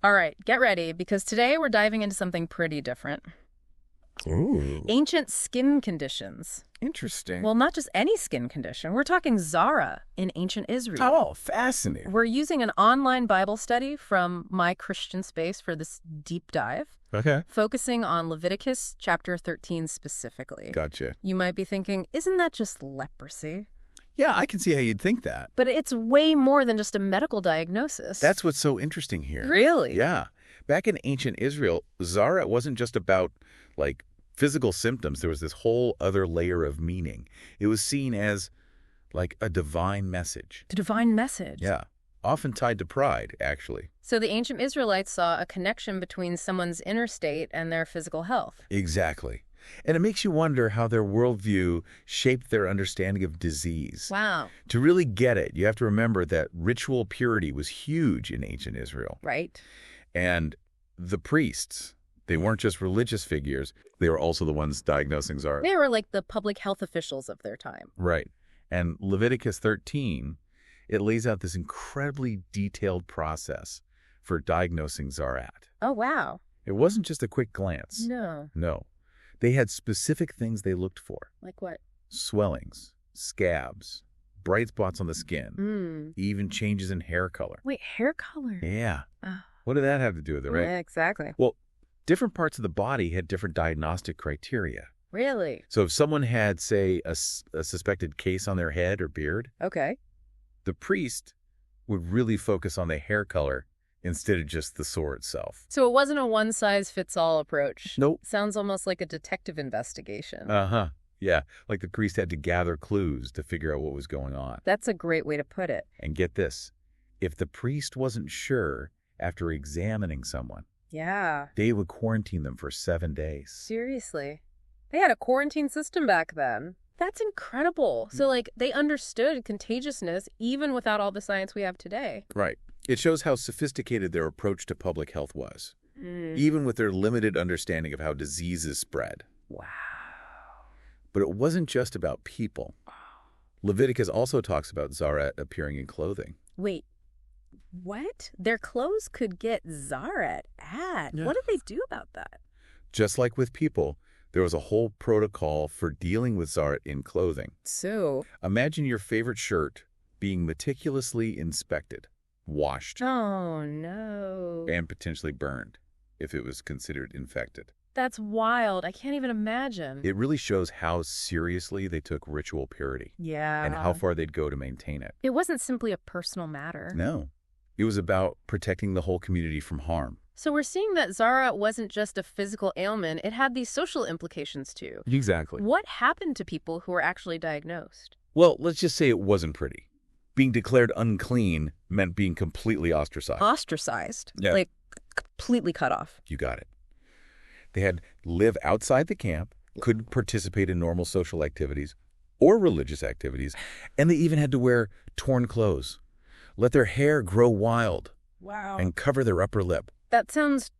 All right, get ready, because today we're diving into something pretty different. Ooh, Ancient skin conditions. interesting. Well, not just any skin condition. We're talking Zara in ancient Israel. Oh, fascinating. We're using an online Bible study from My Christian Space for this deep dive, Okay. focusing on Leviticus chapter 13 specifically. Gotcha. You might be thinking, isn't that just leprosy? Yeah, I can see how you'd think that. But it's way more than just a medical diagnosis. That's what's so interesting here. Really? Yeah. Back in ancient Israel, Zara wasn't just about, like, physical symptoms. There was this whole other layer of meaning. It was seen as, like, a divine message. The divine message. Yeah. Often tied to pride, actually. So the ancient Israelites saw a connection between someone's inner state and their physical health. Exactly. And it makes you wonder how their worldview shaped their understanding of disease. Wow. To really get it, you have to remember that ritual purity was huge in ancient Israel. Right. And the priests, they weren't just religious figures, they were also the ones diagnosing Zara. They were like the public health officials of their time. Right. And Leviticus 13, it lays out this incredibly detailed process for diagnosing Zarat. Oh, wow. It wasn't just a quick glance. No. No. They had specific things they looked for. Like what? Swellings, scabs, bright spots on the skin, even changes in hair color. Wait, hair color? Yeah. Oh. What did that have to do with it, right? Yeah, exactly. Well, different parts of the body had different diagnostic criteria. Really? So if someone had, say, a suspected case on their head or beard, Okay. the priest would really focus on the hair color instead of just the sore itself. So it wasn't a one-size-fits-all approach. Nope. Sounds almost like a detective investigation. Uh-huh. Yeah, like the priest had to gather clues to figure out what was going on. That's a great way to put it. And get this, if the priest wasn't sure after examining someone, Yeah. they would quarantine them for 7 days. Seriously. They had a quarantine system back then. That's incredible. So, like, they understood contagiousness even without all the science we have today. Right. It shows how sophisticated their approach to public health was, even with their limited understanding of how diseases spread. Wow. But it wasn't just about people. Leviticus also talks about Zarat appearing in clothing. Wait, what? Their clothes could get Zarat at? Yeah. What did they do about that? Just like with people, there was a whole protocol for dealing with Zarat in clothing. So? Imagine your favorite shirt being meticulously inspected, washed, Oh, no. and potentially burned if it was considered infected. That's wild. I can't even imagine. It really shows how seriously they took ritual purity Yeah. and how far they'd go to maintain it. It wasn't simply a personal matter. No, it was about protecting the whole community from harm. So we're seeing that Zara wasn't just a physical ailment. It had these social implications, too. Exactly. What happened to people who were actually diagnosed? Well, let's just say it wasn't pretty. Being declared unclean meant being completely ostracized. Ostracized. Yeah. Like, completely cut off. You got it. They had to live outside the camp, couldn't participate in normal social activities or religious activities, and they even had to wear torn clothes, let their hair grow wild, Wow. and cover their upper lip. That sounds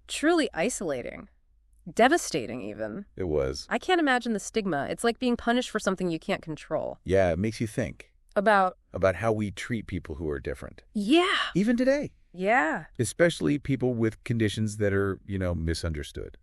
truly isolating. Devastating, even. It was. I can't imagine the stigma. It's like being punished for something you can't control. Yeah, it makes you think About, how we treat people who are different. yeah, Even today. yeah. Especially people with conditions that are, misunderstood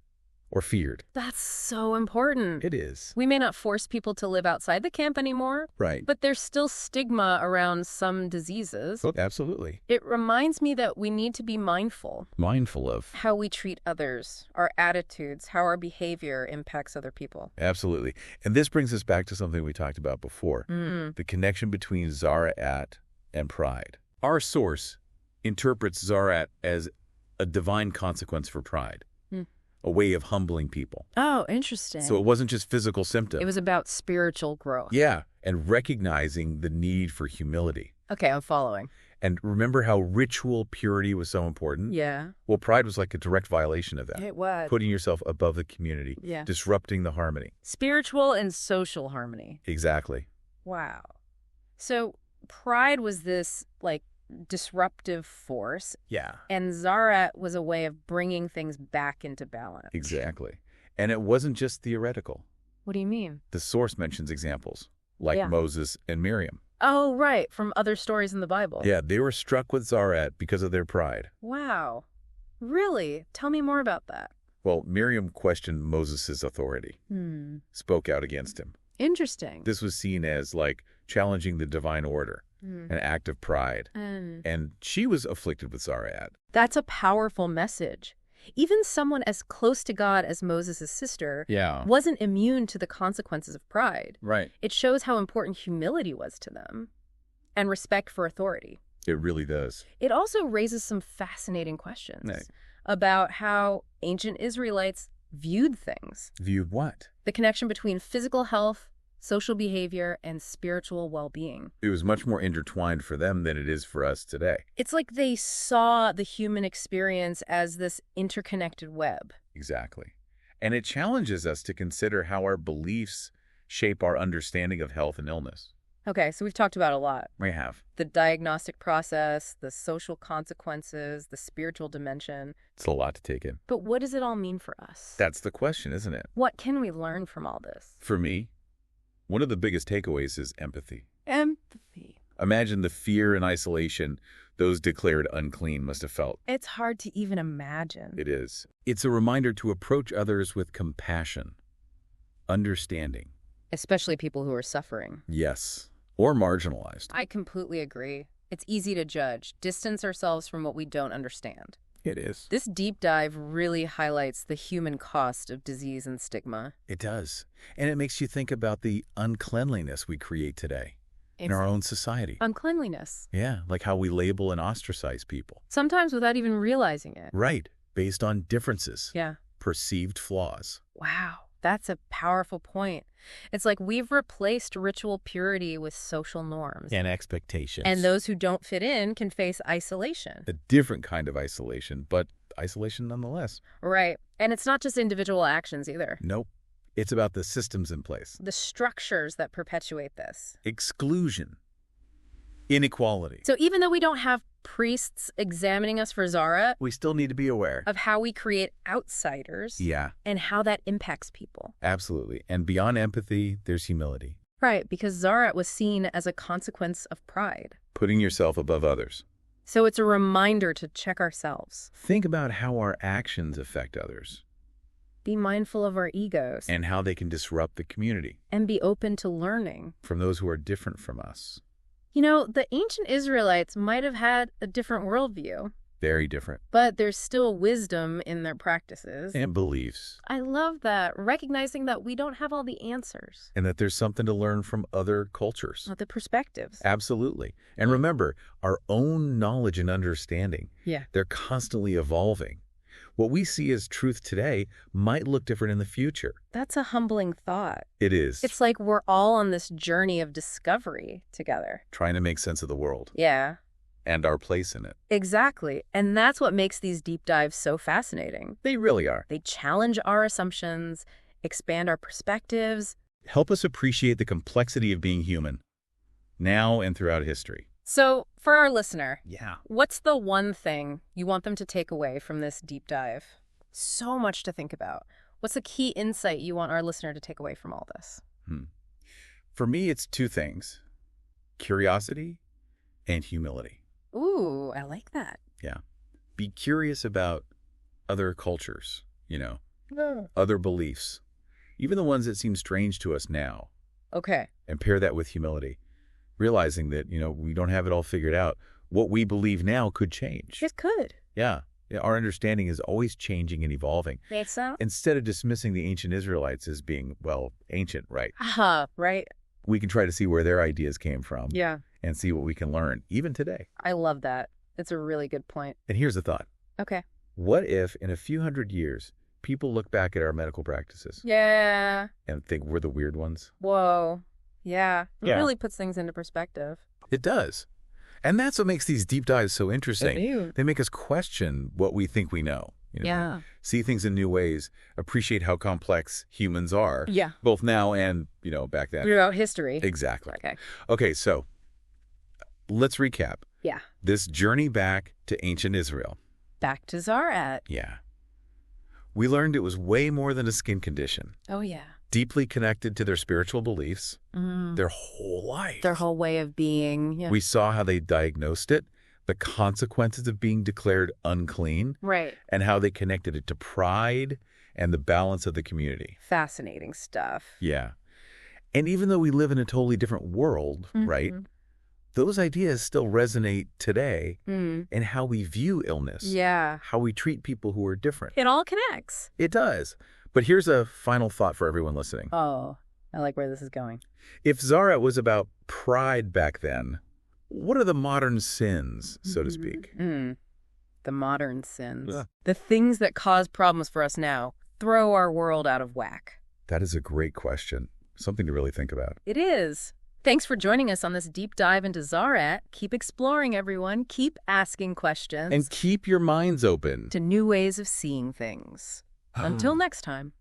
or feared. That's so important. It is. We may not force people to live outside the camp anymore, Right. but there's still stigma around some diseases. Oh, absolutely. It reminds me that we need to be mindful Mindful of. how we treat others, our attitudes, how our behavior impacts other people. Absolutely. And this brings us back to something we talked about before. The connection between Zarat and pride. Our source interprets Zarat as a divine consequence for pride, a way of humbling people. Oh, interesting. So it wasn't just physical symptoms. It was about spiritual growth. Yeah, and recognizing the need for humility. Okay, I'm following. And remember how ritual purity was so important? Yeah. Well, pride was like a direct violation of that. It was. Putting yourself above the community, Yeah. disrupting the harmony. Spiritual and social harmony. Exactly. Wow. So pride was this, like, disruptive force, Yeah. and Zarat was a way of bringing things back into balance. Exactly. And it wasn't just theoretical. What do you mean? The source mentions examples, like Yeah. Moses and Miriam. Oh, right, from other stories in the Bible. Yeah, they were struck with Zarat because of their pride. Wow. Really? Tell me more about that. Well, Miriam questioned Moses' authority, spoke out against him. Interesting. This was seen as, like, challenging the divine order, an act of pride. And she was afflicted with Zara'at. That's a powerful message. Even someone as close to God as Moses' sister wasn't immune to the consequences of pride. Right. It shows how important humility was to them and respect for authority. It really does. It also raises some fascinating questions Right. about how ancient Israelites viewed things. Viewed what? The connection between physical health, social behavior, and spiritual well-being. It was much more intertwined for them than it is for us today. It's like they saw the human experience as this interconnected web. Exactly. And it challenges us to consider how our beliefs shape our understanding of health and illness. Okay, so we've talked about a lot. We have. The diagnostic process, the social consequences, the spiritual dimension. It's a lot to take in. But what does it all mean for us? That's the question, isn't it? What can we learn from all this? For me, one of the biggest takeaways is empathy. Empathy. Imagine the fear and isolation those declared unclean must have felt. It's hard to even imagine. It is. It's a reminder to approach others with compassion, understanding. Especially people who are suffering. Yes. Or marginalized. I completely agree. It's easy to judge, distance ourselves from what we don't understand. It is. This deep dive really highlights the human cost of disease and stigma. It does. And it makes you think about the uncleanliness we create today in our own society. Uncleanliness. Yeah, like how we label and ostracize people. Sometimes without even realizing it. Right, based on differences. Yeah. Perceived flaws. Wow, that's a powerful point. It's like we've replaced ritual purity with social norms. And expectations. And those who don't fit in can face isolation. A different kind of isolation, but isolation nonetheless. Right. And it's not just individual actions either. Nope. It's about the systems in place. The structures that perpetuate this. Exclusion. Inequality. So even though we don't have priests examining us for Zara, we still need to be aware of how we create outsiders. Yeah. And how that impacts people. Absolutely. And beyond empathy, there's humility. Right, because Zara was seen as a consequence of pride. Putting yourself above others. So it's a reminder to check ourselves. Think about how our actions affect others. Be mindful of our egos. And how they can disrupt the community. And be open to learning. From those who are different from us. You know, the ancient Israelites might have had a different worldview. Very different. But there's still wisdom in their practices. And beliefs. I love that, recognizing that we don't have all the answers. And that there's something to learn from other cultures. The perspectives. Absolutely. And remember, our own knowledge and understanding, they're constantly evolving. What we see as truth today might look different in the future. That's a humbling thought. It is. It's like we're all on this journey of discovery together. Trying to make sense of the world. Yeah. And our place in it. Exactly. And that's what makes these deep dives so fascinating. They really are. They challenge our assumptions, expand our perspectives. Help us appreciate the complexity of being human, now and throughout history. So, for our listener, Yeah. what's the one thing you want them to take away from this deep dive? So much to think about. What's the key insight you want our listener to take away from all this? For me, it's two things. Curiosity and humility. Ooh, I like that. Yeah. Be curious about other cultures, other beliefs, even the ones that seem strange to us now. Okay. And pair that with humility, realizing that, we don't have it all figured out. What we believe now could change. It could. Yeah. Our understanding is always changing and evolving. Makes sense. Instead of dismissing the ancient Israelites as being, ancient, right? Right. We can try to see where their ideas came from. Yeah. And see what we can learn, even today. I love that. It's a really good point. And here's a thought. Okay. What if, in a few hundred years, people look back at our medical practices? Yeah. And think we're the weird ones? Whoa. Yeah. It Yeah. really puts things into perspective. It does. And that's what makes these deep dives so interesting. They do. They make us question what we think we know. Yeah. See things in new ways, appreciate how complex humans are. Yeah. Both now and, back then. Throughout history. Exactly. Okay. Okay, so let's recap. Yeah. This journey back to ancient Israel. Back to Zarat. Yeah. We learned it was way more than a skin condition. Oh, yeah. Deeply connected to their spiritual beliefs, their whole life. Their whole way of being. Yeah. We saw how they diagnosed it, the consequences of being declared unclean, Right. and how they connected it to pride and the balance of the community. Fascinating stuff. Yeah. And even though we live in a totally different world, right, those ideas still resonate today in how we view illness, Yeah. how we treat people who are different. It all connects. It does. But here's a final thought for everyone listening. Oh, I like where this is going. If Zaret was about pride back then, what are the modern sins, so to speak? The modern sins. Yeah. The things that cause problems for us now throw our world out of whack. That is a great question. Something to really think about. It is. Thanks for joining us on this deep dive into Zaret. Keep exploring, everyone. Keep asking questions. And keep your minds open to new ways of seeing things. Until next time.